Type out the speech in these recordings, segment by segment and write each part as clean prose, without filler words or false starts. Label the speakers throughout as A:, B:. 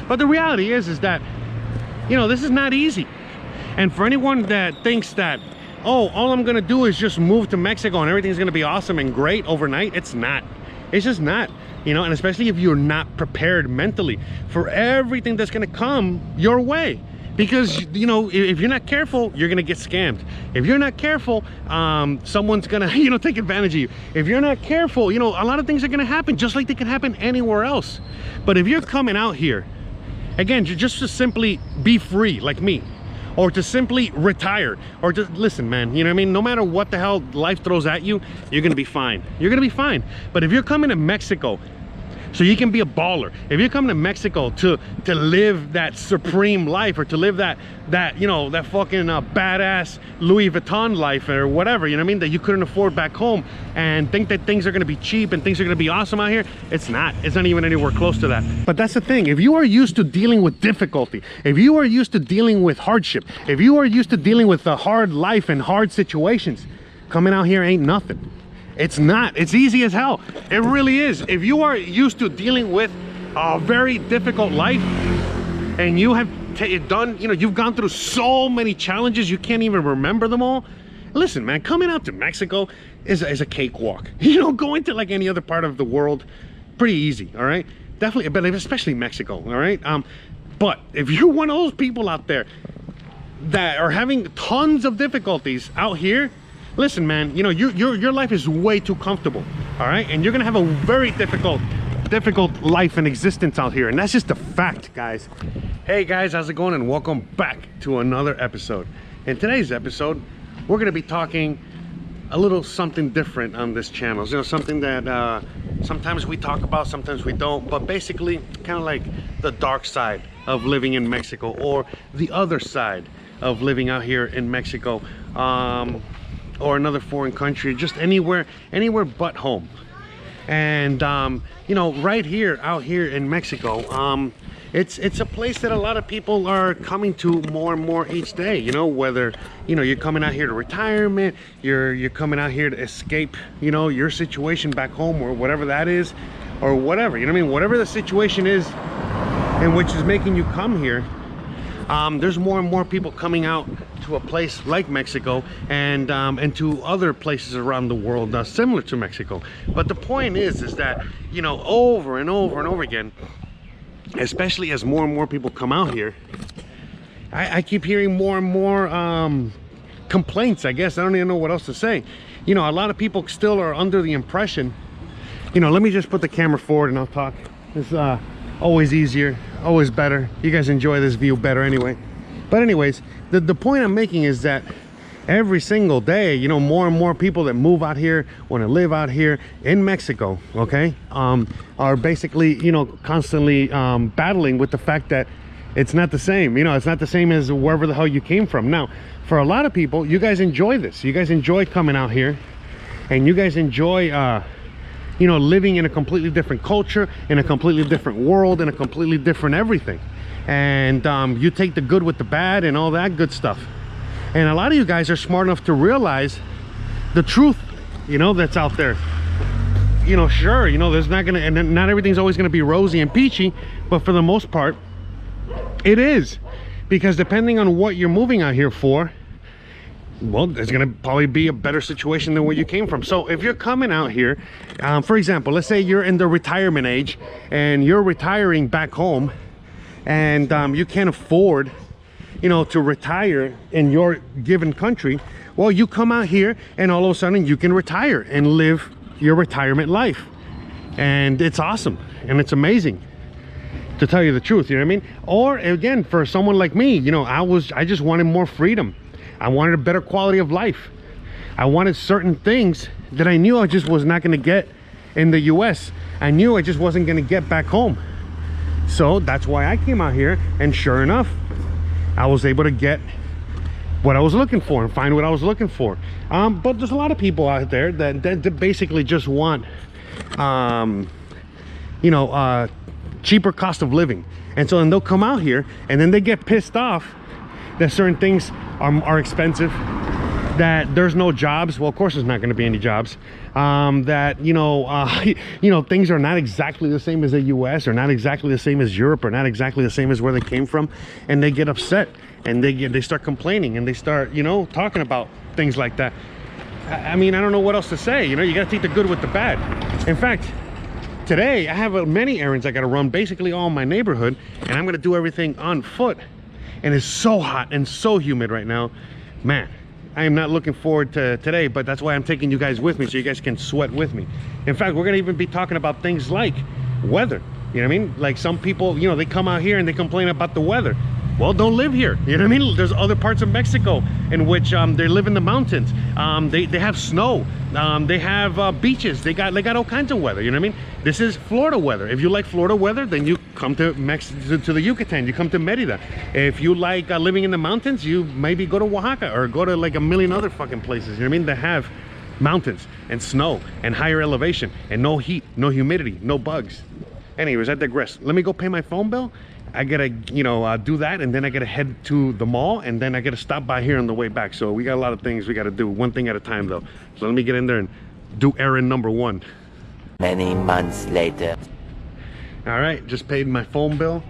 A: But the reality is that, you know, this is not easy. And for anyone that thinks that, oh, all I'm gonna do is just move to Mexico and everything's gonna be awesome and great overnight, it's not. It's just not, you know, and especially if you're not prepared mentally for everything that's gonna come your way. Because, you know, if you're not careful, you're gonna get scammed. If you're not careful, someone's gonna, you know, take advantage of you. If you're not careful, you know, a lot of things are gonna happen just like they can happen anywhere else. But if you're coming out here, again, just to simply be free like me, or to simply retire, or just listen, man, you know what I mean? No matter what the hell life throws at you, you're gonna be fine. You're gonna be fine. But if you're coming to Mexico so you can be a baller, if you're coming to Mexico to live that supreme life, or to live that you know, that fucking badass Louis Vuitton life or whatever, you know what I mean, that you couldn't afford back home, and think that things are going to be cheap and things are going to be awesome out here, it's not even anywhere close to that. But that's the thing, if you are used to dealing with difficulty, if you are used to dealing with hardship, if you are used to dealing with the hard life and hard situations, coming out here ain't nothing. It's not. It's easy as hell. It really is. If you are used to dealing with a very difficult life, and you have done, you know, you've gone through so many challenges you can't even remember them all. Listen, man, coming out to Mexico is a cakewalk. You know, going to like any other part of the world, pretty easy. All right, definitely, but especially Mexico. All right, but if you're one of those people out there that are having tons of difficulties out here, listen, man, you know, your life is way too comfortable, all right? And you're gonna have a very difficult life and existence out here, and that's just a fact, guys. Hey guys, how's it going? And welcome back to another episode. In today's episode, we're gonna be talking a little something different on this channel. You know, something that sometimes we talk about, sometimes we don't, but basically kind of like the dark side of living in Mexico, or the other side of living out here in Mexico, or another foreign country, just anywhere but home. And you know, right here, out here in Mexico, it's a place that a lot of people are coming to more and more each day. You know, whether, you know, you're coming out here to retirement, you're coming out here to escape, you know, your situation back home, or whatever that is, or whatever, you know what I mean, whatever the situation is in which is making you come here. There's more and more people coming out to a place like Mexico, and to other places around the world similar to Mexico. But the point is that, you know, over and over and over again, especially as more and more people come out here, I keep hearing more and more complaints, I guess. I don't even know what else to say. You know, a lot of people still are under the impression, you know, let me just put the camera forward and I'll talk. It's always easier, always better. You guys enjoy this view better anyway. But anyways, the point I'm making is that every single day, you know, more and more people that move out here, want to live out here in Mexico, okay, are basically, you know, constantly battling with the fact that it's not the same. You know, it's not the same as wherever the hell you came from. Now, for a lot of people, you guys enjoy this. You guys enjoy coming out here, and you guys enjoy you know, living in a completely different culture, in a completely different world, in a completely different everything. And you take the good with the bad and all that good stuff. And a lot of you guys are smart enough to realize the truth, you know, that's out there. You know, sure, you know, there's not gonna, and not everything's always gonna be rosy and peachy, but for the most part, it is. Because depending on what you're moving out here for, well, there's gonna probably be a better situation than where you came from. So if you're coming out here, for example, let's say you're in the retirement age and you're retiring back home, and you can't afford, you know, to retire in your given country. Well, you come out here and all of a sudden you can retire and live your retirement life, and it's awesome and it's amazing, to tell you the truth, you know what I mean? Or again, for someone like me, you know, I just wanted more freedom. I wanted a better quality of life. I wanted certain things that I knew I just was not going to get in the US. I knew I just wasn't going to get back home. So that's why I came out here, and sure enough, I was able to get what I was looking for and find what I was looking for. But there's a lot of people out there that basically just want, you know, cheaper cost of living. And so then they'll come out here and then they get pissed off that certain things are expensive, that there's no jobs. Well, of course there's not going to be any jobs. That you know, things are not exactly the same as the US, or not exactly the same as Europe, or not exactly the same as where they came from, and they get upset, and they start complaining, and they start, you know, talking about things like that. I mean, I don't know what else to say. You know, you got to take the good with the bad. In fact, today I have many errands I got to run, basically all in my neighborhood, and I'm going to do everything on foot. And it's so hot and so humid right now, man. I am not looking forward to today, but that's why I'm taking you guys with me, so you guys can sweat with me. In fact, we're gonna even be talking about things like weather. You know what I mean? Like some people, you know, they come out here and they complain about the weather. Well, don't live here. You know what I mean? There's other parts of Mexico in which they live in the mountains. They have snow. They have beaches. They got all kinds of weather. You know what I mean? This is Florida weather. If you like Florida weather, then you come to to the Yucatan. You come to Merida. If you like living in the mountains, you maybe go to Oaxaca, or go to like a million other fucking places. You know what I mean? That have mountains and snow and higher elevation and no heat, no humidity, no bugs. Anyways, I digress. Let me go pay my phone bill. I gotta, you know, do that, and then I gotta head to the mall, and then I gotta stop by here on the way back. So we got a lot of things we gotta do, one thing at a time though. So let me get in there and do errand number one.
B: Many months later.
A: All right, just paid my phone bill.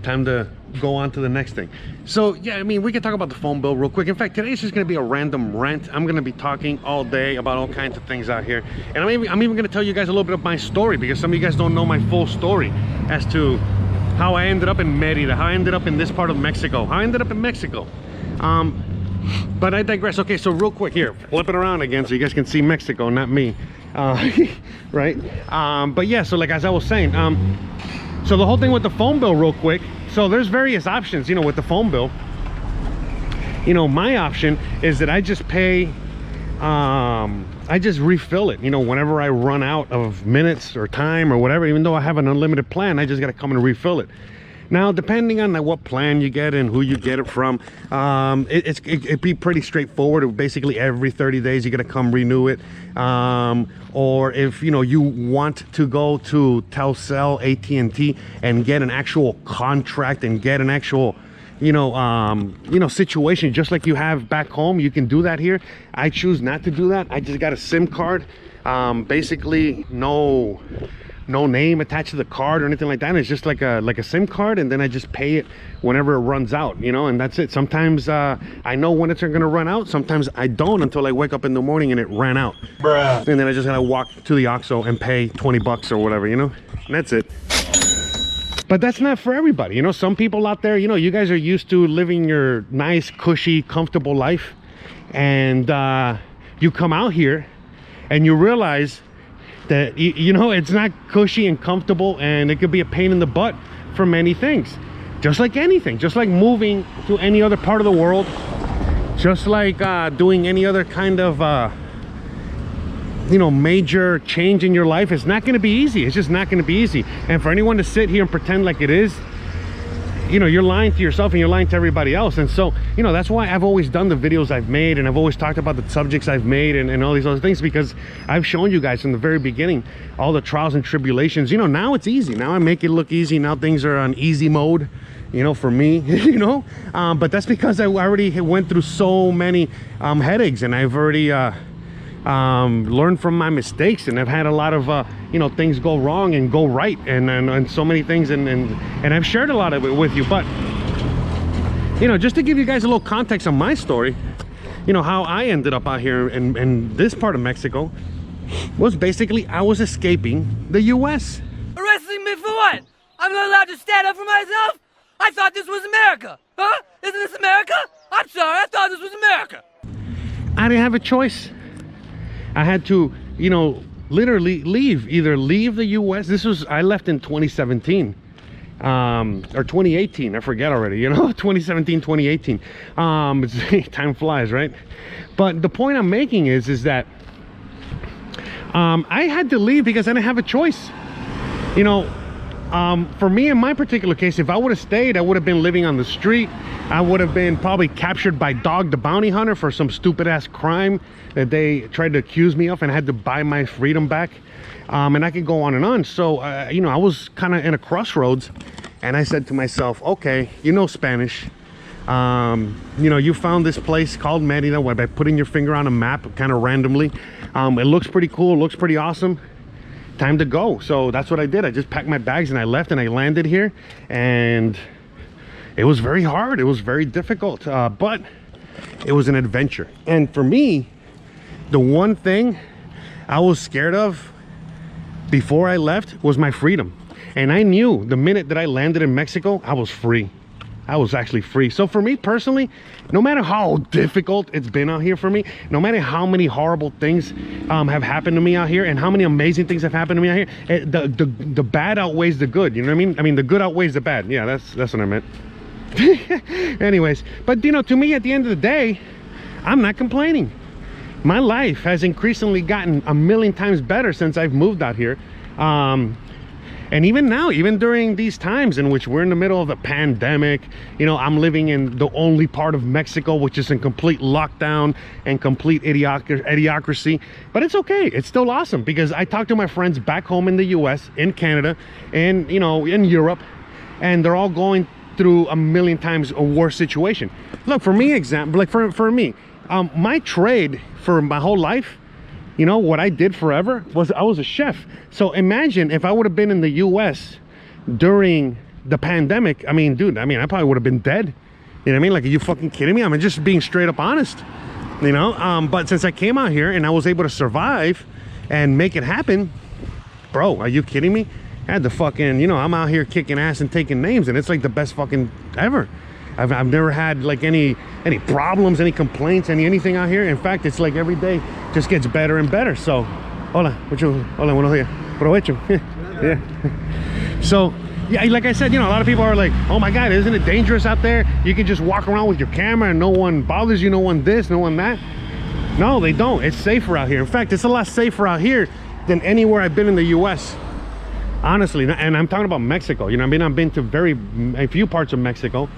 A: Time to go on to the next thing. So yeah, I mean, we can talk about the phone bill real quick. In fact, today's just gonna be a random rant. I'm gonna be talking all day about all kinds of things out here, and I'm even gonna tell you guys a little bit of my story, because some of you guys don't know my full story as to how I ended up in Merida, how I ended up in this part of Mexico, how I ended up in Mexico. But I digress. Okay, so real quick here, flip it around again so you guys can see Mexico, not me. Right? But yeah, so like as I was saying, so the whole thing with the phone bill real quick, so there's various options, you know, with the phone bill. You know, my option is that I just pay, I just refill it, you know, whenever I run out of minutes or time or whatever. Even though I have an unlimited plan, I just got to come and refill it. Now, depending on what plan you get and who you get it from, it'd be pretty straightforward. Basically, every 30 days, you got to come renew it. Or if, you know, you want to go to Telcel, AT&T, and get an actual contract and get an actual, you know, situation just like you have back home, you can do that here. I choose not to do that. I just got a SIM card, basically no name attached to the card or anything like that. It's just like a SIM card, and then I just pay it whenever it runs out, you know, and that's it. Sometimes I know when it's gonna run out, sometimes I don't until I wake up in the morning and it ran out. Bruh. And then I just gotta walk to the OXXO and pay 20 bucks or whatever, you know, and that's it. But that's not for everybody. You know, some people out there, you know, you guys are used to living your nice, cushy, comfortable life, and you come out here and you realize that, you know, it's not cushy and comfortable, and it could be a pain in the butt for many things. Just like anything, just like moving to any other part of the world, just like doing any other kind of you know, major change in your life. It's not going to be easy. It's just not going to be easy. And for anyone to sit here and pretend like it is, you know, you're lying to yourself and you're lying to everybody else. And so, you know, that's why I've always done the videos I've made, and I've always talked about the subjects I've made, and all these other things, because I've shown you guys from the very beginning all the trials and tribulations. You know, now it's easy. Now I make it look easy. Now things are on easy mode, you know, for me. You know, but that's because I already went through so many headaches, and I've already learned from my mistakes, and I've had a lot of you know, things go wrong and go right, and so many things, and I've shared a lot of it with you. But you know, just to give you guys a little context on my story, you know, how I ended up out here in this part of Mexico was basically I was escaping the US.
C: Arresting me for what? I'm not allowed to stand up for myself? I thought this was America. Huh? Isn't this America? I'm sorry, I thought this was America.
A: I didn't have a choice. I had to, you know, literally either leave the US. I left in 2017 or 2018, I forget already, you know. 2017, 2018. Time flies, right? But the point I'm making is that I had to leave because I didn't have a choice, you know. For me, in my particular case, if I would have stayed, I would have been living on the street. I would have been probably captured by Dog the Bounty Hunter for some stupid ass crime that they tried to accuse me of, and I had to buy my freedom back. And I could go on and on. So you know, I was kind of in a crossroads, and I said to myself, okay, you know Spanish, You know, you found this place called Merida by putting your finger on a map kind of randomly. It looks pretty cool, looks pretty awesome. Time to go. So that's what I did. I just packed my bags and I left and I landed here, and it was very hard. It was very difficult, but it was an adventure. And for me, the one thing I was scared of before I left was my freedom. And I knew the minute that I landed in Mexico, I was free. I was actually free. So for me personally, no matter how difficult it's been out here for me, no matter how many horrible things have happened to me out here and how many amazing things have happened to me out here, the bad outweighs the good. You know what I mean? I mean, the good outweighs the bad. Yeah, that's what I meant. Anyways, but you know, to me, at the end of the day, I'm not complaining. My life has increasingly gotten a million times better since I've moved out here. And even now, even during these times in which we're in the middle of the pandemic, you know, I'm living in the only part of Mexico which is in complete lockdown and complete idiocracy. But it's okay. It's still awesome because I talk to my friends back home in the US, in Canada, and, you know, in Europe, and they're all going through a million times a worse situation. Look, for me, for me, my trade for my whole life, you know, what I did forever was I was a chef. So imagine if I would have been in the US during the pandemic. I mean, dude, I probably would have been dead. You know what I mean? Like, are you fucking kidding me? I'm just being straight up honest, you know? But since I came out here and I was able to survive and make it happen, bro, are you kidding me? I had the fucking, you know, I'm out here kicking ass and taking names, and it's like the best fucking ever. I've never had like any problems, any complaints, anything out here. In fact, it's like every day just gets better and better. So, hola, buenos días, provecho. Yeah. So, yeah, like I said, you know, a lot of people are like, oh my God, isn't it dangerous out there? You can just walk around with your camera and no one bothers you, no one this, no one that. No, they don't. It's safer out here. In fact, it's a lot safer out here than anywhere I've been in the US. Honestly, and I'm talking about Mexico. You know what I mean? I've been to a few parts of Mexico.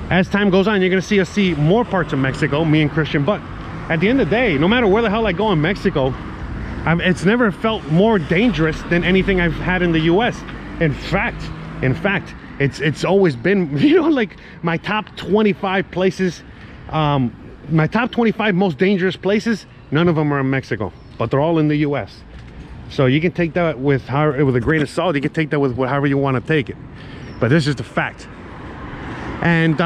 A: As time goes on, you're gonna see us see more parts of Mexico, me and Christian. But at the end of the day, no matter where the hell I go in Mexico, it's never felt more dangerous than anything I've had in the US. In fact, it's always been, you know, like my top 25 places, my top 25 most dangerous places, none of them are in Mexico, but they're all in the US. So you can take that with a grain of salt. You can take that with however you want to take it, but this is the fact. And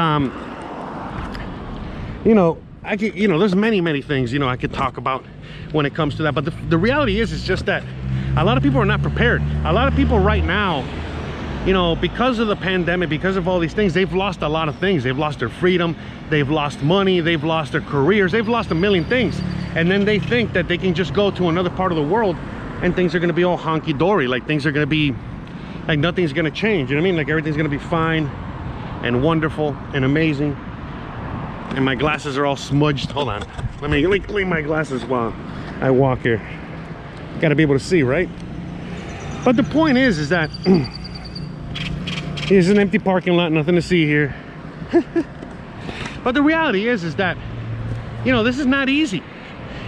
A: you know, there's many things, you know, I could talk about when it comes to that. But the reality is, it's just that a lot of people are not prepared. A lot of people right now, you know, because of the pandemic, because of all these things, they've lost a lot of things. They've lost their freedom, they've lost money, they've lost their careers, they've lost a million things. And then they think that they can just go to another part of the world and things are going to be all honky-dory, like things are going to be like nothing's going to change. You know what I mean? Like everything's going to be fine and wonderful and amazing. And my glasses are all smudged. Hold on, let me clean my glasses while I walk here. Got to be able to see, right? But the point is that here's an empty parking lot, nothing to see here. But the reality is that, you know, this is not easy.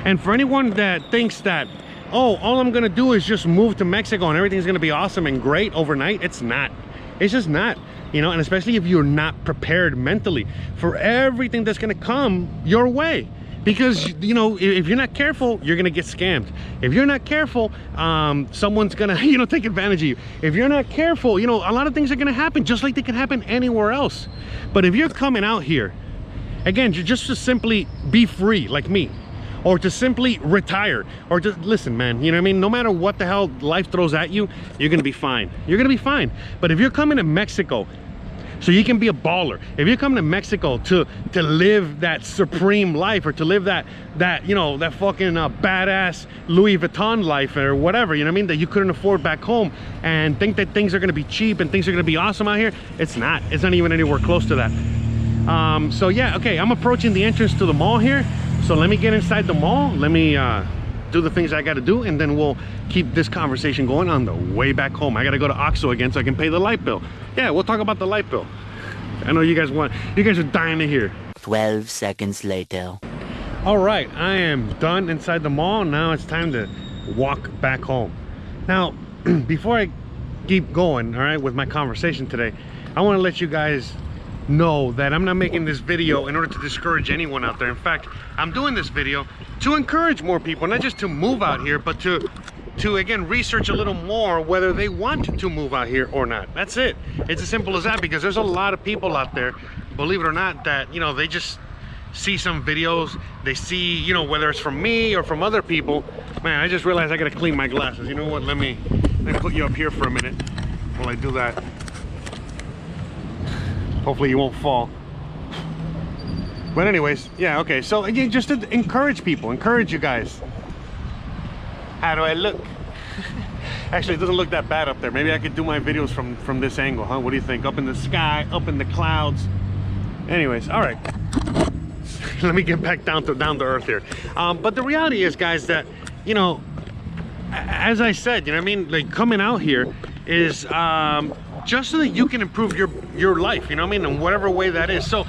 A: And for anyone that thinks that, oh, all I'm gonna do is just move to Mexico and everything's gonna be awesome and great overnight, it's not. It's just not, you know. And especially if you're not prepared mentally for everything that's gonna come your way. Because, you know, if you're not careful, you're gonna get scammed. If you're not careful, someone's gonna, you know, take advantage of you. If you're not careful, you know, a lot of things are gonna happen just like they can happen anywhere else. But if you're coming out here, again, just to simply be free like me, or to simply retire, or just listen, man, you know what I mean? No matter what the hell life throws at you, you're gonna be fine. You're gonna be fine. But if you're coming to Mexico so you can be a baller, if you're coming to Mexico to live that supreme life, or to live that you know, that fucking badass Louis Vuitton life or whatever, you know what I mean, that you couldn't afford back home, and think that things are gonna be cheap and things are gonna be awesome out here, it's not even anywhere close to that. So yeah, okay, I'm approaching the entrance to the mall here. So let me get inside the mall, let me do the things I gotta do, and then we'll keep this conversation going on the way back home. I gotta go to OXXO again so I can pay the light bill. Yeah, we'll talk about the light bill. I know you guys are dying to hear.
B: 12 seconds later.
A: All right, I am done inside the mall. Now it's time to walk back home. Now, before I keep going, all right, with my conversation today, I wanna let you guys know that I'm not making this video in order to discourage anyone out there. In fact, I'm doing this video to encourage more people, not just to move out here, but to again research a little more whether they want to move out here or not. That's it. It's as simple as that, because there's a lot of people out there, believe it or not, that, you know, they just see some videos, they see, you know, whether it's from me or from other people. Man, I just realized I gotta clean my glasses. You know what, let me put you up here for a minute while I do that. Hopefully you won't fall. But anyways, yeah, okay, so again, just to encourage people, encourage you guys. How do I look? Actually, it doesn't look that bad up there. Maybe I could do my videos from this angle, huh? What do you think? Up in the sky, up in the clouds. Anyways, all right. Let me get back down to earth here. But the reality is, guys, that, you know, as I said, you know what I mean, like, coming out here is just so that you can improve your life, you know what I mean, in whatever way that is. So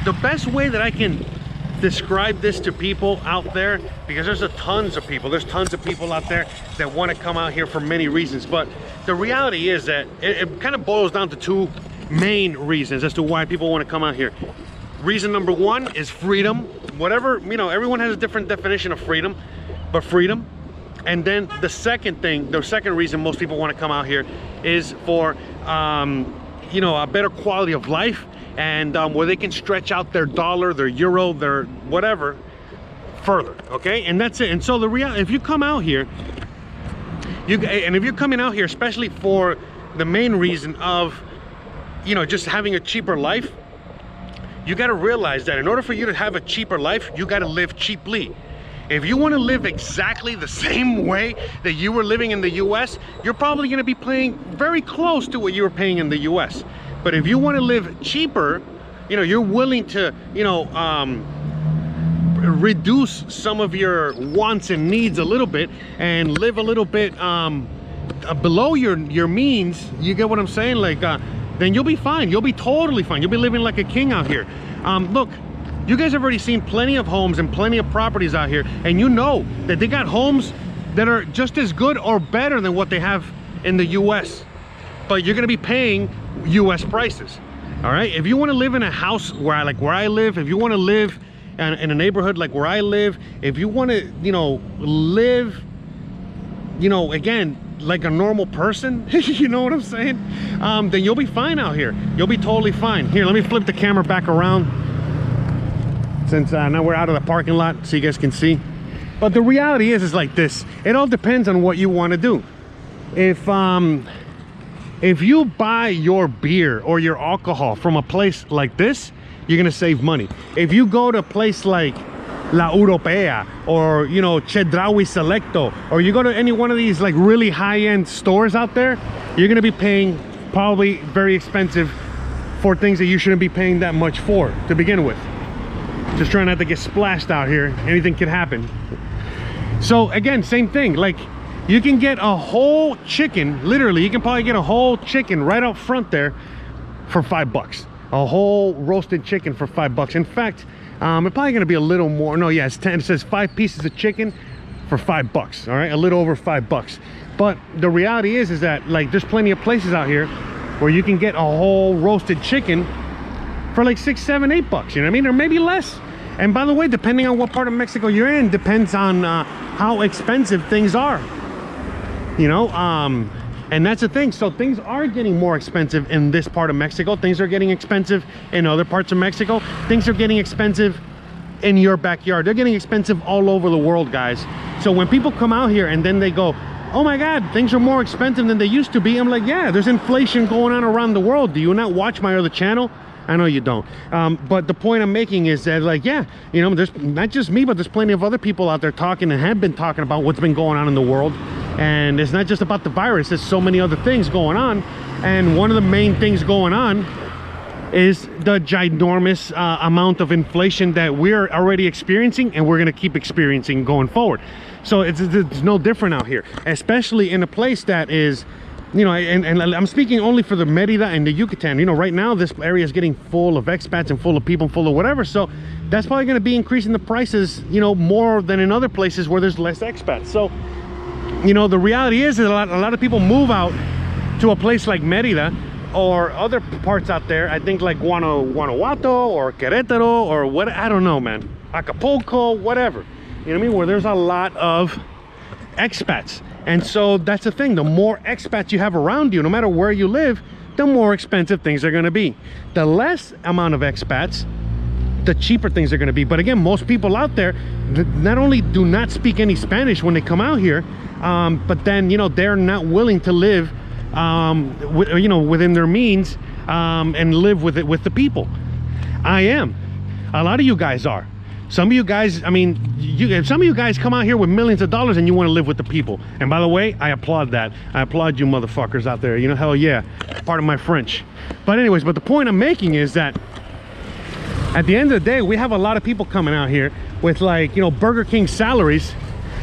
A: the best way that I can describe this to people out there, because there's tons of people out there that want to come out here for many reasons, but the reality is that it kind of boils down to two main reasons as to why people want to come out here. Reason number one is freedom. Whatever, you know, everyone has a different definition of freedom, but freedom. And then the second reason most people want to come out here is for you know, a better quality of life, and where they can stretch out their dollar, their euro, their whatever further. Okay, and that's it. And so the reality, if you come out here, if you're coming out here especially for the main reason of, you know, just having a cheaper life, you got to realize that in order for you to have a cheaper life, you got to live cheaply. If you want to live exactly the same way that you were living in the US, you're probably going to be paying very close to what you were paying in the US. But if you want to live cheaper, you know, you're willing to, you know, reduce some of your wants and needs a little bit and live a little bit below your means, you get what I'm saying? Like, then you'll be fine. You'll be totally fine. You'll be living like a king out here. Look, you guys have already seen plenty of homes and plenty of properties out here, and you know that they got homes that are just as good or better than what they have in the US, but you're gonna be paying US prices. All right, if you want to live in a house where I live, if you want to live in a neighborhood like where I live, if you want to, you know, live, you know, again, like a normal person, you know what I'm saying, then you'll be fine out here. You'll be totally fine. Here, let me flip the camera back around, since now we're out of the parking lot so you guys can see. But the reality is like this. It all depends on what you want to do. If you buy your beer or your alcohol from a place like this, you're gonna save money. If you go to a place like La Europea, or, you know, Chedraui Selecto, or you go to any one of these like really high-end stores out there, you're gonna be paying probably very expensive for things that you shouldn't be paying that much for to begin with. Just trying not to get splashed out here. Anything could happen. So again, same thing. Like, you can get a whole chicken, literally, you can probably get a whole chicken right out front there for $5. A whole roasted chicken for $5. In fact, it's probably gonna be a little more. No, yeah, it's 10. It says 5 pieces of chicken for $5. All right, a little over $5. But the reality is that, like, there's plenty of places out here where you can get a whole roasted chicken for like $6, $7, $8. You know what I mean? Or maybe less. And by the way, depending on what part of Mexico you're in, depends on how expensive things are. You know, and that's the thing. So things are getting more expensive in this part of Mexico. Things are getting expensive in other parts of Mexico. Things are getting expensive in your backyard. They're getting expensive all over the world, guys. So when people come out here and then they go, oh my God, things are more expensive than they used to be, I'm like, yeah, there's inflation going on around the world. Do you not watch my other channel? I know you don't. But the point I'm making is that, like, yeah, you know, there's not just me, but there's plenty of other people out there talking and have been talking about what's been going on in the world. And it's not just about the virus, there's so many other things going on. And one of the main things going on is the ginormous amount of inflation that we're already experiencing and we're going to keep experiencing going forward. So it's no different out here, especially in a place that is, you know, and I'm speaking only for the Merida and the Yucatan. You know, right now this area is getting full of expats and full of people, full of whatever. So that's probably going to be increasing the prices, you know, more than in other places where there's less expats. So, you know, the reality is that a lot of people move out to a place like Merida or other parts out there, I think like Guanajuato or Querétaro or what, I don't know, man, Acapulco, whatever, you know what I mean, where there's a lot of expats. And so that's the thing, the more expats you have around you, no matter where you live, the more expensive things are going to be. The less amount of expats, the cheaper things are going to be. But again, most people out there not only do not speak any Spanish when they come out here, but then, you know, they're not willing to live you know, within their means, and live with it, with the people. I am. A lot of you guys are. Some of you guys, I mean, some of you guys come out here with millions of dollars and you want to live with the people. And by the way, I applaud that. I applaud you motherfuckers out there. You know, hell yeah. Part of my French. But anyways, but the point I'm making is that at the end of the day, we have a lot of people coming out here with, like, you know, Burger King salaries,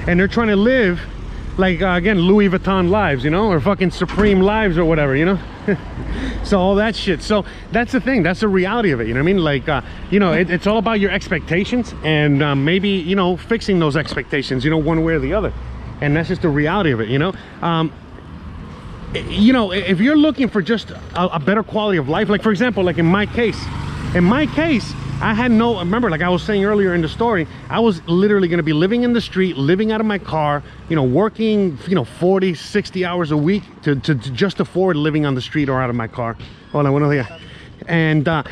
A: and they're trying to live like, again, Louis Vuitton lives, you know, or fucking Supreme lives or whatever, you know. So all that shit. So that's the thing, that's the reality of it, you know what I mean? Like, you know, it's all about your expectations, and maybe, you know, fixing those expectations, you know, one way or the other. And that's just the reality of it, you know. You know, if you're looking for just a better quality of life, like for example, like in my case, I had no, remember, like I was saying earlier in the story, I was literally going to be living in the street, living out of my car, you know, working, you know, 40, 60 hours a week to just afford living on the street or out of my car. Hold on, one other, yeah. And I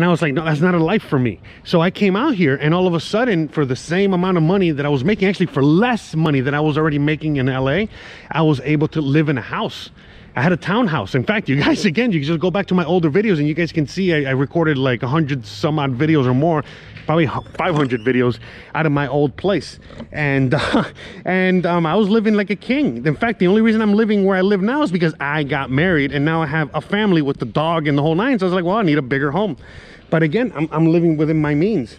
A: was like, no, that's not a life for me. So I came out here, and all of a sudden, for the same amount of money that I was making, actually for less money than I was already making in LA, I was able to live in a house. I had a townhouse. In fact, you guys, again, you can just go back to my older videos and you guys can see I recorded like 100 some odd videos or more, probably 500 videos out of my old place. And I was living like a king. In fact, the only reason I'm living where I live now is because I got married, and now I have a family with the dog and the whole nine. So I was like, well, I need a bigger home. But again, I'm living within my means.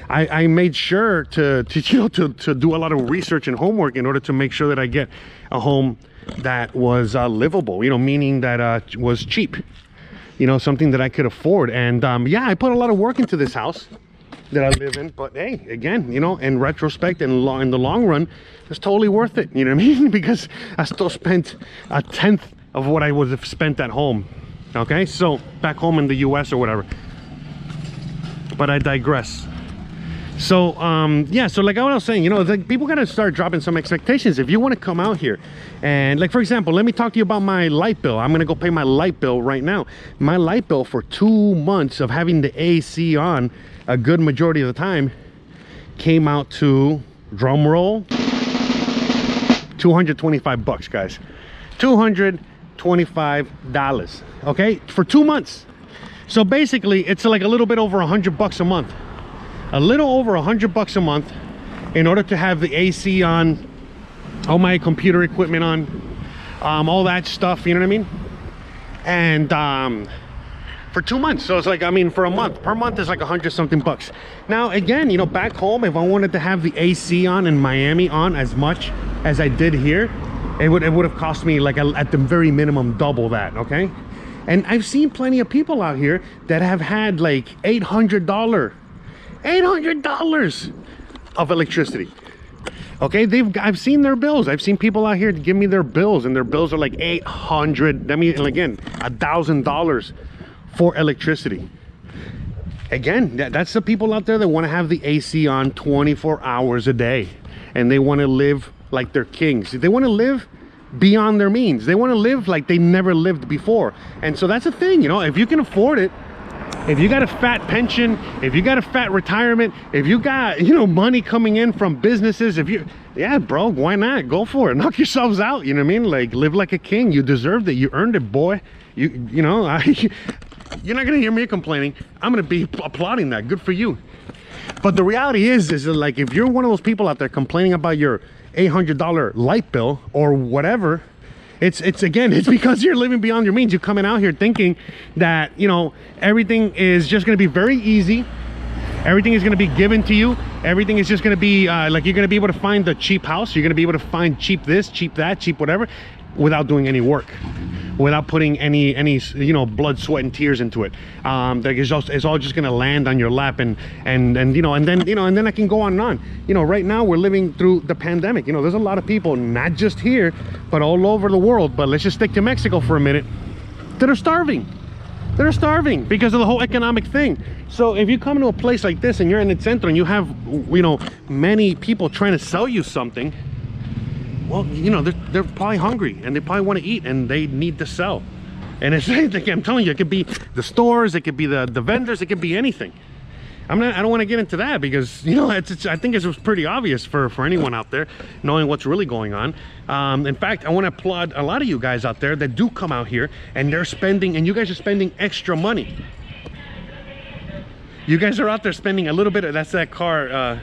A: I made sure to you know, to do a lot of research and homework in order to make sure that I get a home that was livable, you know, meaning that was cheap, you know, something that I could afford. And yeah, I put a lot of work into this house that I live in, but hey, again, you know, in retrospect and in the long run, it's totally worth it, you know what I mean? Because I still spent a tenth of what I would have spent at home. Okay, so back home in the US or whatever. But I digress. So yeah, so like I was saying, you know, like, people gotta start dropping some expectations. If you want to come out here, and like for example, let me talk to you about my light bill. I'm gonna go pay my light bill right now. My light bill for 2 months of having the AC on a good majority of the time came out to, drum roll, $225, guys. $225, okay, for 2 months. So basically it's like a little bit over $100 a month. A little over $100 a month in order to have the AC on, all my computer equipment on, all that stuff, you know what I mean? And for 2 months. So it's like, I mean, for a month, per month is like 100 something bucks. Now again, you know, back home, if I wanted to have the AC on in Miami on as much as I did here, it would have cost me like at the very minimum double that. Okay, and I've seen plenty of people out here that have had like $800 of electricity. Okay, I've seen their bills. I've seen people out here give me their bills, and their bills are like $800. I mean, again, $1,000 for electricity. Again, that's the people out there that want to have the AC on 24 hours a day, and they want to live like they're kings. They want to live beyond their means. They want to live like they never lived before. And so that's the thing, you know, if you can afford it, if you got a fat pension, if you got a fat retirement, if you got, you know, money coming in from businesses, if you, yeah, bro, why not? Go for it. Knock yourselves out, you know what I mean? Like, live like a king. You deserved it. You earned it, boy. You know, you're not gonna hear me complaining. I'm gonna be applauding that. Good for you. But the reality is that, like, if you're one of those people out there complaining about your $800 light bill or whatever, it's again, it's because you're living beyond your means. You're coming out here thinking that, you know, everything is just going to be very easy. Everything is going to be given to you. Everything is just going to be like, you're going to be able to find the cheap house. You're going to be able to find cheap this, cheap that, cheap whatever, without doing any work, without putting any you know, blood, sweat, and tears into it. Like, it's all just gonna land on your lap, and you know, and then I can go on and on. You know, right now we're living through the pandemic. You know, there's a lot of people, not just here, but all over the world. But let's just stick to Mexico for a minute. that are starving. They're starving because of the whole economic thing. So if you come to a place like this and you're in the center and you have, you know, many people trying to sell you something, well, you know, they're probably hungry and they probably want to eat and they need to sell. And it's, I'm telling you, it could be the stores, it could be the vendors, it could be anything. I don't want to get into that because, you know, I think it's pretty obvious for anyone out there knowing what's really going on. In fact, I want to applaud a lot of you guys out there that do come out here and they're spending, and you guys are spending extra money. You guys are out there spending a little bit of, that's that car,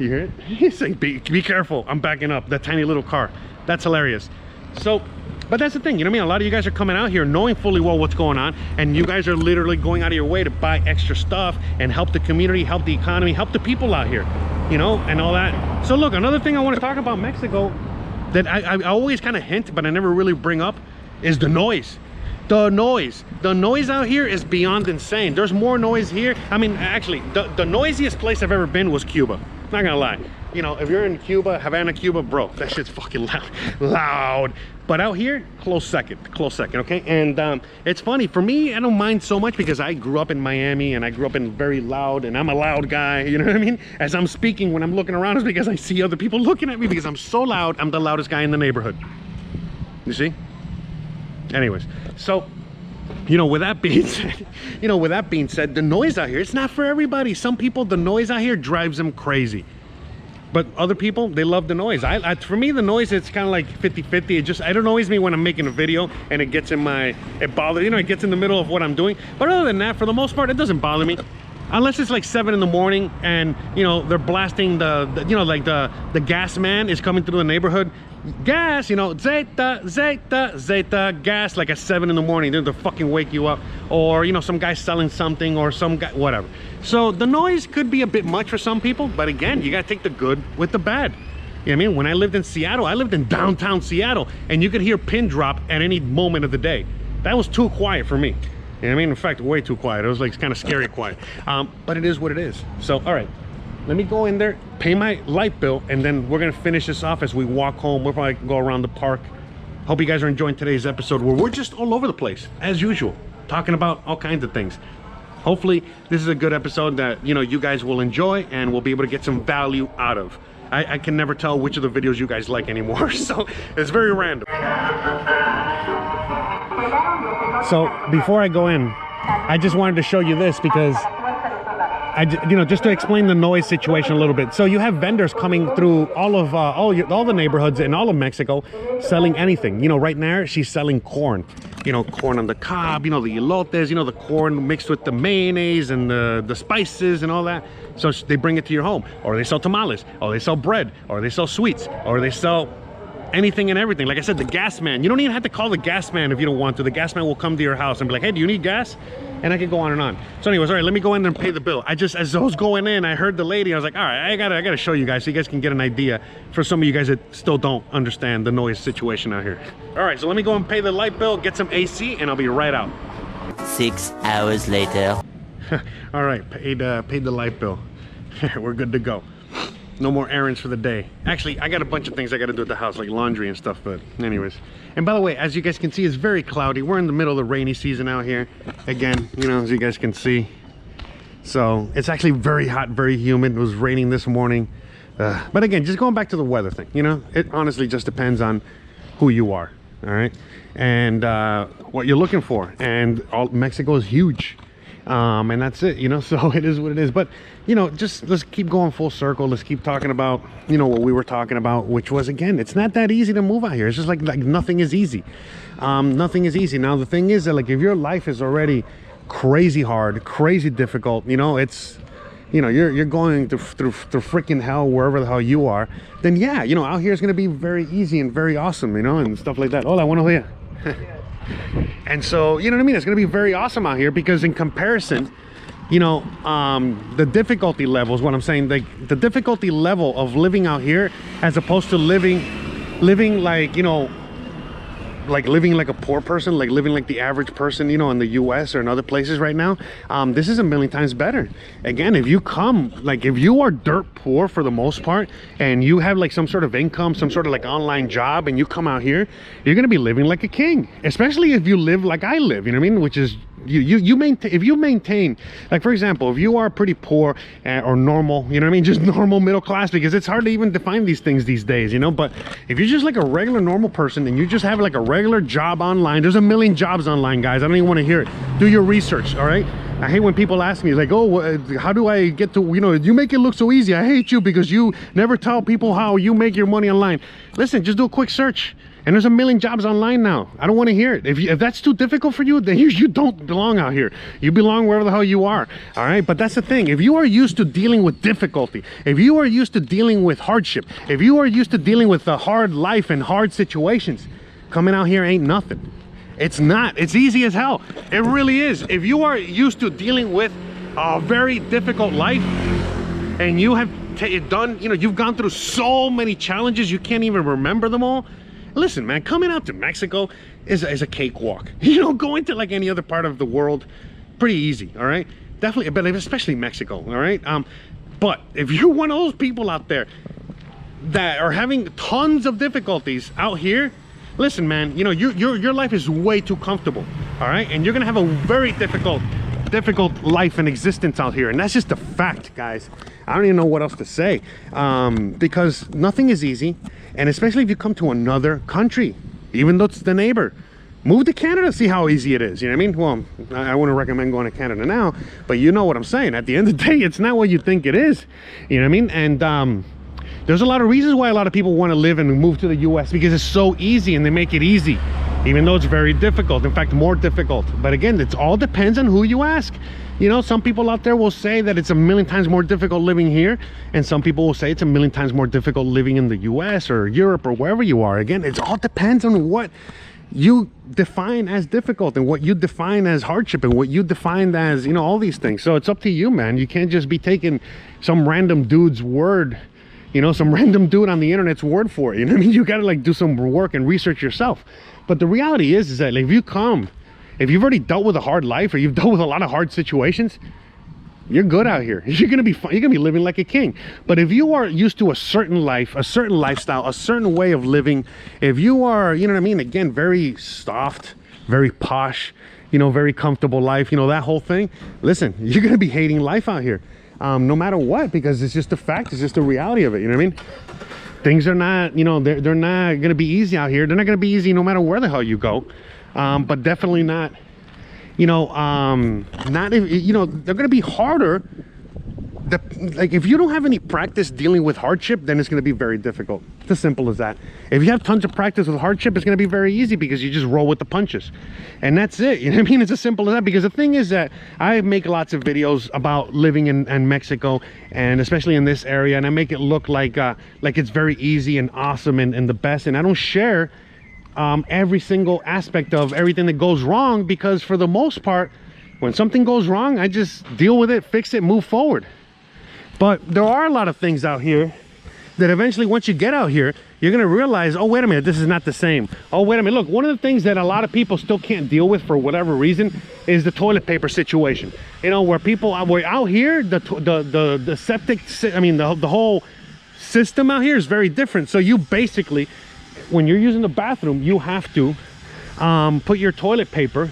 A: you hear it? He's saying, be careful, I'm backing up, that tiny little car. That's hilarious. So, but that's the thing, you know what I mean? A lot of you guys are coming out here knowing fully well what's going on, and you guys are literally going out of your way to buy extra stuff and help the community, help the economy, help the people out here, you know, and all that. So look, another thing I want to talk about Mexico that I always kind of hint, but I never really bring up, is the noise. The noise out here is beyond insane. There's more noise here. I mean, actually, the noisiest place I've ever been was Cuba. Not gonna lie. You know, if you're in Cuba, Havana, Cuba, bro, that shit's fucking loud. But out here, close second, okay? And it's funny, for me, I don't mind so much because I grew up in Miami and I grew up in very loud, and I'm a loud guy, you know what I mean? As I'm speaking, when I'm looking around, it's because I see other people looking at me because I'm so loud, I'm the loudest guy in the neighborhood. You see? Anyways, so, you know, with that being said, the noise out here, it's not for everybody. Some people, the noise out here drives them crazy. But other people, they love the noise. For me, the noise, it's kind of like 50-50. It annoys me when I'm making a video and it gets in it bothers, you know, it gets in the middle of what I'm doing. But other than that, for the most part, it doesn't bother me. Unless it's like 7 in the morning and, you know, they're blasting you know, like the gas man is coming through the neighborhood. Gas, you know, zeta, gas, like at 7 in the morning. They're to fucking wake you up. Or, you know, some guy selling something, or some guy, whatever. So the noise could be a bit much for some people, but again, you gotta take the good with the bad. You know what I mean? When I lived in Seattle, I lived in downtown Seattle, and you could hear pin drop at any moment of the day. That was too quiet for me. You know what I mean? In fact, way too quiet. It was like kind of scary quiet. But it is what it is. So, all right. Let me go in there, pay my light bill, and then we're gonna finish this off as we walk home. We'll probably go around the park. Hope you guys are enjoying today's episode where we're just all over the place, as usual, talking about all kinds of things. Hopefully, this is a good episode that, you know, you guys will enjoy and we'll be able to get some value out of. I can never tell which of the videos you guys like anymore, so it's very random. So before I go in, I just wanted to show you this because you know, just to explain the noise situation a little bit. So you have vendors coming through all the neighborhoods in all of Mexico selling anything. You know, right now she's selling corn. You know, corn on the cob, you know, the elotes, you know, the corn mixed with the mayonnaise and the spices and all that. So they bring it to your home. Or they sell tamales, or they sell bread, or they sell sweets, or they sell anything and everything. Like I said, the gas man, you don't even have to call the gas man if you don't want to. The gas man will come to your house and be like, hey, do you need gas? And I can go on and on. So anyways, all right, let me go in there and pay the bill. As I was going in, I heard the lady. I was like, all right, I gotta show you guys so you guys can get an idea for some of you guys that still don't understand the noise situation out here. All right, so let me go and pay the light bill, get some AC, and I'll be right out.
B: 6 hours later.
A: All right, paid the light bill. We're good to go. No more errands for the day. Actually, I got a bunch of things I got to do at the house, like laundry and stuff, but anyways. And by the way, as you guys can see, it's very cloudy. We're in the middle of the rainy season out here. Again, you know, as you guys can see. So it's actually very hot, very humid. It was raining this morning. But again, just going back to the weather thing, you know, it honestly just depends on who you are, all right? And what you're looking for. And Mexico is huge. And that's it, you know, so it is what it is. But, you know, just let's keep going full circle. Let's keep talking about, you know, what we were talking about, which was, again, it's not that easy to move out here. It's just like nothing is easy. Nothing is easy. Now the thing is that, like, if your life is already crazy hard, crazy difficult, you know, it's, you know, you're going through freaking hell wherever the hell you are, then yeah, you know, out here is going to be very easy and very awesome, you know, and stuff like that. Hola, buenos días. And so, you know what I mean, it's going to be very awesome out here because in comparison, you know, the difficulty level is what I'm saying. Like the difficulty level of living out here as opposed to living like, you know, like living like a poor person, like living like the average person, you know, in the US or in other places right now, this is a million times better. Again, if you come, like if you are dirt poor for the most part, and you have like some sort of income, some sort of like online job, and you come out here, you're gonna be living like a king. Especially if you live like I live, you know what I mean? Which is you maintain, if you maintain, like for example, if you are pretty poor or normal, you know what I mean, just normal middle class, because it's hard to even define these things these days, you know. But if you're just like a regular normal person and you just have like a regular job online, there's a million jobs online, guys. I don't even want to hear it. Do your research, all right? I hate when people ask me like, oh, how do I get to, you know, you make it look so easy. I hate you because you never tell people how you make your money online. Listen, just do a quick search. And there's a million jobs online now. I don't want to hear it. If that's too difficult for you, then you don't belong out here. You belong wherever the hell you are. All right. But that's the thing. If you are used to dealing with difficulty, if you are used to dealing with hardship, if you are used to dealing with a hard life and hard situations, coming out here ain't nothing. It's not. It's easy as hell. It really is. If you are used to dealing with a very difficult life and you have done, you know, you've gone through so many challenges, you can't even remember them all. Listen, man, coming out to Mexico is a cakewalk. You know, going to like any other part of the world, pretty easy, all right? Definitely, but especially Mexico, all right? But if you're one of those people out there that are having tons of difficulties out here, listen, man, you know, your life is way too comfortable, all right? And you're gonna have a very difficult life and existence out here, and that's just a fact, guys. I don't even know what else to say, because nothing is easy. And especially if you come to another country, even though it's the neighbor, move to Canada, see how easy it is. You know what I mean? Well, I wouldn't recommend going to Canada now, but you know what I'm saying. At the end of the day, it's not what you think it is. You know what I mean? And there's a lot of reasons why a lot of people want to live and move to the US, because it's so easy and they make it easy, even though it's very difficult. In fact, more difficult. But again, it all depends on who you ask. You know, some people out there will say that it's a million times more difficult living here, and some people will say it's a million times more difficult living in the US or Europe or wherever you are. Again, it all depends on what you define as difficult and what you define as hardship and what you define as, you know, all these things. So it's up to you, man. You can't just be taking some random dude's word, you know, some random dude on the internet's word for it. You know what I mean? You gotta like do some work and research yourself. But the reality is that like, if you've already dealt with a hard life or you've dealt with a lot of hard situations, you're good out here. You're gonna be fine. You're gonna be living like a king. But if you are used to a certain life, a certain lifestyle, a certain way of living, if you are, you know what I mean, again, very soft, very posh, you know, very comfortable life, you know, that whole thing, listen, you're gonna be hating life out here, no matter what, because it's just a fact. It's just the reality of it. You know what I mean? Things are not, you know, they're not gonna be easy out here. They're not gonna be easy no matter where the hell you go. But definitely not, you know, not if, you know, they're gonna be harder. Like if you don't have any practice dealing with hardship, then it's gonna be very difficult. It's as simple as that. If you have tons of practice with hardship, it's gonna be very easy because you just roll with the punches, and that's it. You know what I mean? It's as simple as that. Because the thing is that I make lots of videos about living in Mexico, and especially in this area, and I make it look like it's very easy and awesome and the best, and I don't share every single aspect of everything that goes wrong, because for the most part, when something goes wrong, I just deal with it, fix it, move forward. But there are a lot of things out here that eventually, once you get out here, you're gonna realize, oh wait a minute, this is not the same. Oh wait a minute, look, one of the things that a lot of people still can't deal with for whatever reason is the toilet paper situation. You know, where people were out here, the septic, I mean the whole system out here is very different. So you basically, when you're using the bathroom, you have to put your toilet paper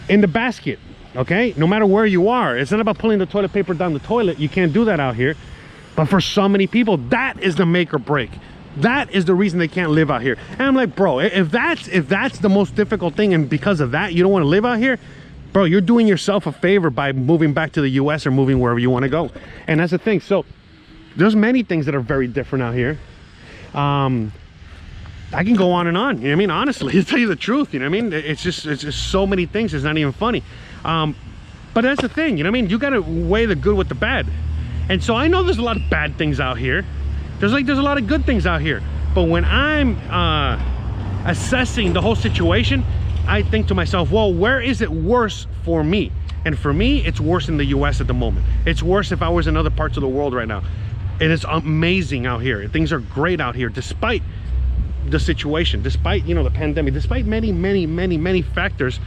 A: in the basket, okay? No matter where you are. It's not about pulling the toilet paper down the toilet. You can't do that out here. But for so many people, that is the make or break. That is the reason they can't live out here. And I'm like, bro, if that's the most difficult thing, and because of that you don't want to live out here, bro, you're doing yourself a favor by moving back to the US or moving wherever you want to go. And that's the thing. So there's many things that are very different out here. I can go on and on, you know what I mean? Honestly, to tell you the truth, you know what I mean? It's just so many things, it's not even funny. But that's the thing, you know what I mean? You gotta weigh the good with the bad. And so I know there's a lot of bad things out here. There's a lot of good things out here. But when I'm assessing the whole situation, I think to myself, well, where is it worse for me? And for me, it's worse in the US at the moment. It's worse if I was in other parts of the world right now. And it's amazing out here. Things are great out here, despite the situation, despite, you know, the pandemic, despite many factors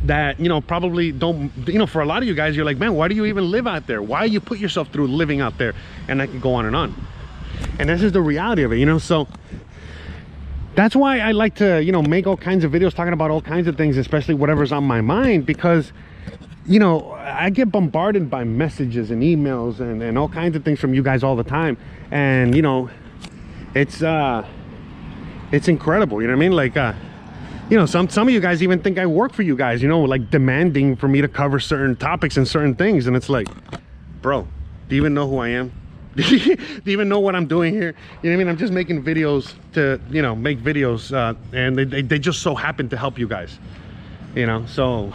A: that, you know, probably don't, you know, for a lot of you guys, you're like, man, why do you even live out there? Why you put yourself through living out there? And I can go on and on. And this is the reality of it, you know. So that's why I like to, you know, make all kinds of videos talking about all kinds of things, especially whatever's on my mind, because, you know, I get bombarded by messages and emails and all kinds of things from you guys all the time. And, you know, it's incredible, you know what I mean? Like, you know, some of you guys even think I work for you guys, you know, like demanding for me to cover certain topics and certain things. And it's like, bro, do you even know who I am? Do you even know what I'm doing here? You know what I mean? I'm just making videos to, you know, make videos, and they just so happen to help you guys, you know. So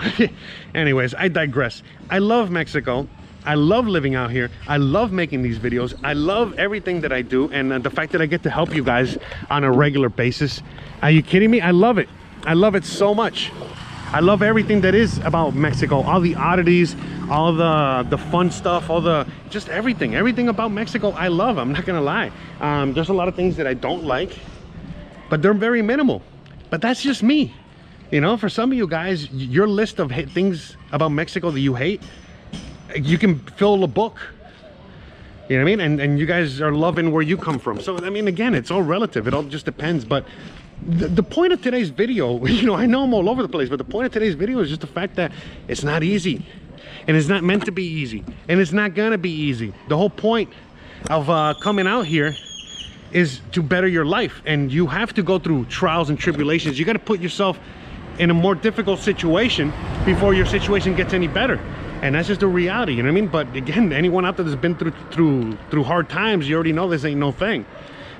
A: anyways, I digress. I love Mexico. I love living out here. I love making these videos. I love everything that I do, and the fact that I get to help you guys on a regular basis. Are you kidding me? I love it. I love it so much. I love everything that is about Mexico, all the oddities, all the fun stuff, all the, just everything about Mexico I love. I'm not gonna lie. There's a lot of things that I don't like, but they're very minimal. But that's just me. You know, for some of you guys, your list of things about Mexico that you hate, you can fill a book. You know what I mean? And you guys are loving where you come from. So I mean, again, it's all relative. It all just depends. But the point of today's video, you know, I know I'm all over the place, but the point of today's video is just the fact that it's not easy, and it's not meant to be easy, and it's not gonna be easy. The whole point of coming out here is to better your life, and you have to go through trials and tribulations. You got to put yourself in a more difficult situation before your situation gets any better. And that's just the reality, you know what I mean? But again, anyone out there that's been through hard times, you already know this ain't no thing.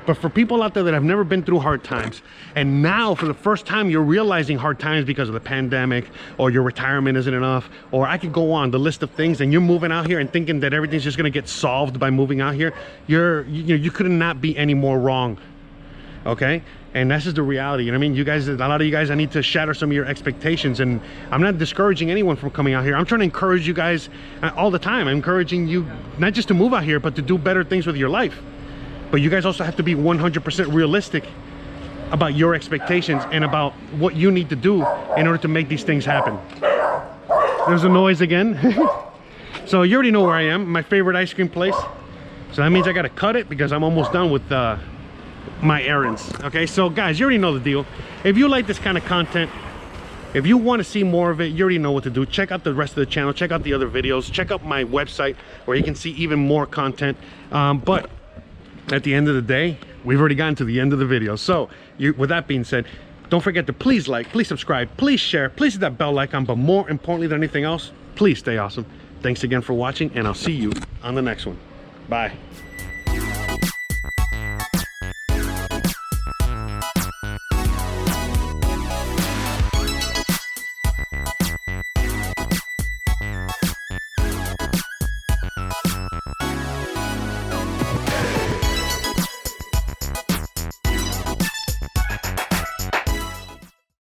A: But for people out there that have never been through hard times, and now for the first time you're realizing hard times because of the pandemic, or your retirement isn't enough, or I could go on the list of things, and you're moving out here and thinking that everything's just gonna get solved by moving out here, you could not be any more wrong. Okay? And that's just the reality, you know what I mean? You guys, a lot of you guys, I need to shatter some of your expectations, and I'm not discouraging anyone from coming out here. I'm trying to encourage you guys all the time. I'm encouraging you not just to move out here, but to do better things with your life. But you guys also have to be 100% realistic about your expectations and about what you need to do in order to make these things happen. There's a noise again. So you already know where I am, my favorite ice cream place. So that means I gotta cut it because I'm almost done with my errands. Okay, so guys, you already know the deal. If you like this kind of content, if you want to see more of it, you already know what to do. Check out the rest of the channel, check out the other videos, check out my website where you can see even more content. But at the end of the day, we've already gotten to the end of the video. So with that being said, don't forget to please like, please subscribe, please share, please hit that bell icon, but more importantly than anything else, please stay awesome. Thanks again for watching, and I'll see you on the next one. Bye.